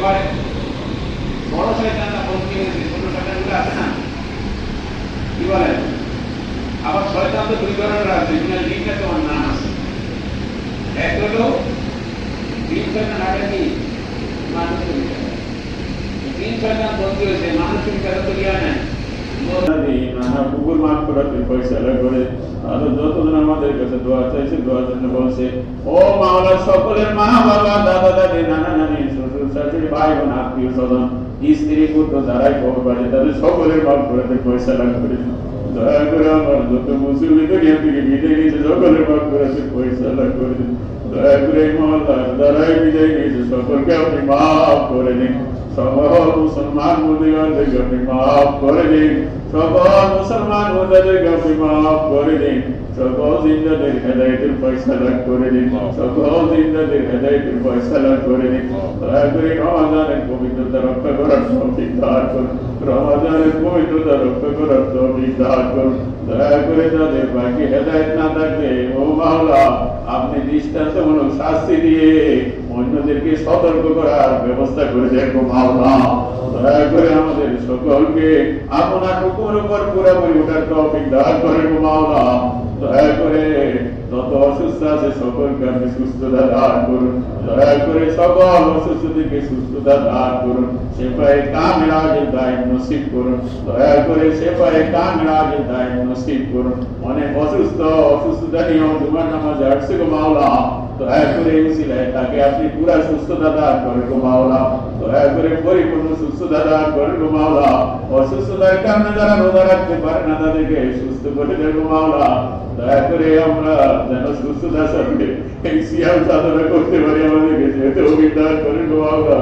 পারে। বড় শয়তানরা বন্দী হয়েছে, ছোট শয়তানগুলো আছে না, কি বলেন? আবার শয়তান তো দুই ধরনের আছে, জিনটা তোমার নাম আছে। এক হলো জিন শয়তান, আগে কি মানুষের ভিতরে। জিন শয়তান বন্দী হয়েছে, মানুষের ভিতরে তো লিয়া নেয়। কুকুর মাফ করাতে ফয়সালা করে আরো যতজন আমাদের কাছে দোয়া চাইছে দোয়ার জন্য বলছে, ও মাওলা সকলের মা বাবা দাদা দাদি নানা নানি শ্বশুর শাশুড়ি ভাই বোন আত্মীয় স্বজন স্ত্রী পুত্র যারাই খবর পাচ্ছে তাদের সকলের মাফ করাতে ফয়সালা করে দয়া করে আমার যত মুসলিম দুনিয়া থেকে বিদায় নিয়েছে সকলের মাফ করাতে ফয়সালা করে দয়া করে মহল্লার যারাই বিদায় নিয়েছে সকলকে আপনি মাফ করে দিন। সকল মুসলমান মুদিগণদেরকে আপনি মাফ করে দিন। সকল মুসলমান মুদিগণদেরকে আপনি মাফ করে দিন। সকল জিন্দাদের হেদায়েতের ফয়সালা করে দিন। সকল জিন্দাদের হেদায়েতের ফয়সালা করে দিন। দয়া করে রমাদানের পবিত্রতা রক্ষা করার তৌফিক দান করুন। রমাদানের পবিত্রতা রক্ষা করার তৌফিক দান করুন। দয়া করে তাদের বাকি হেদায়েত না থাকলে ও মাওলা আপনি দৃষ্টান্তমূলক শাস্তি দিয়ে অন্যদেরকে সতর্ক করার ব্যবস্থা করে দেখো মাওলা। দয়া করে আমাদের সকলকে আপনার হুকুমের উপর পুরোপুরি ওঠার তৌফিক দান করে গো মাওলা। দয়া করে যত অসুস্থ আছে সকলকে আপনি সুস্থতা দান করুন। দয়া করে সকল অসুস্থদেরকে সুস্থতা দান করুন। সেফায়ে কামিলাজের দায়িত্ব নসিব করুন। দয়া করে সেফায়ে কামিলাজের দায়িত্ব নসিব করুন। অনেক অসুস্থতা নিয়েও জুমার নামাজে আসছে গো মাওলা। দয়া করে উসিলায় তাকে আপনি পুরা সুস্থতা দান করেন গো মাওলা। দয়া করে পরিপূর্ণ সুস্থতা দান করেন গো মাওলা। অসুস্থতার কারণে যারা রোজা রাখতে পারে না তাদেরকে সুস্থ করে দেন গো মাওলা। দয়া করে আমরা যেন সুস্থতার সাথে এই সিয়াম সাধনা করতে পারি, আমাদেরকে যেতে অভিজ্ঞান করেন গো মাওলা।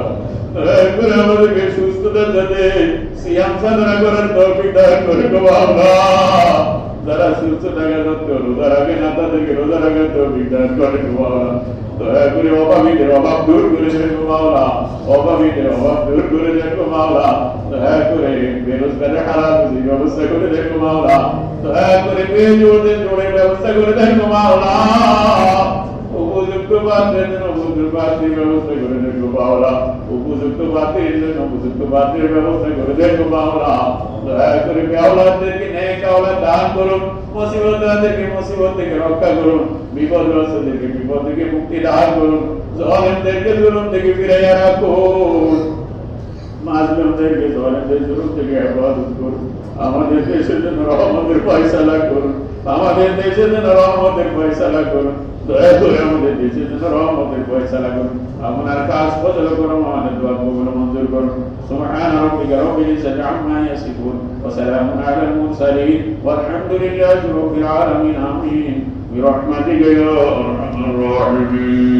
দয়া করে আমাদেরকে সুস্থতার সাথে সিয়াম সাধনা করার তৌফিক দান করেন গো মাওলা। যারা সুস্থ থাকা সত্ত্বেও রোজা রাখে না তাদেরকে রোজা রাখার তৌফিক দান করেন গো মাওলা। দয়া করে অভাবীদের অভাব দূর করে দেন গো মাওলা। অভাবীদের অভাব দূর করে দেন গো মাওলা। দয়া করে বেরোজগারের হালাল রুজির ব্যবস্থা করে দেন গো মাওলা। দয়া করে বেজোরদের জোরের ব্যবস্থা করে দেন গো মাওলা। উপযুক্ত পাত্রের জন্য উপযুক্ত পাত্রের ব্যবস্থা করে দেন গো মাওলা। উপযুক্ত পাত্রের জন্য উপযুক্ত পাত্রের ব্যবস্থা করে দেন গো মাওলা। দয়া করে আওলাদদেরকে নেক আওলাদ দান করুন। মুসিবতদেরকে মুসিবত থেকে রক্ষা করুন। বিপদগ্রস্তদেরকে বিপদ থেকে মুক্তি দান করুন। জালিমদেরকে জুলুম থেকে ফিরাইয়া রাখুন। মাজলুমদেরকে জালিমদের জুলুম থেকে হেফাজত করুন। আমাদের দেশের জন্য রহমতের ফয়সালা করুন। আমাদের দেশের জন্য রহমতের ফয়সালা করুন। দয়া করে আমাদের দেশের জন্য রহমতের ফয়সালা করুন। আপনার কাজ ফজল করুন, আমাদের দোয়া কবুল মঞ্জুর করুন। সুবহান রাব্বিকা রাব্বিল ইজ্জাতি আম্মা ইয়াসিফুন ওয়া সালামুন আলাল মুরসালিন ওয়ালহামদুলিল্লাহি রাব্বিল আলামিন। আমিন বিরহমাতিকা ইয়া আরহামার রাহিমিন।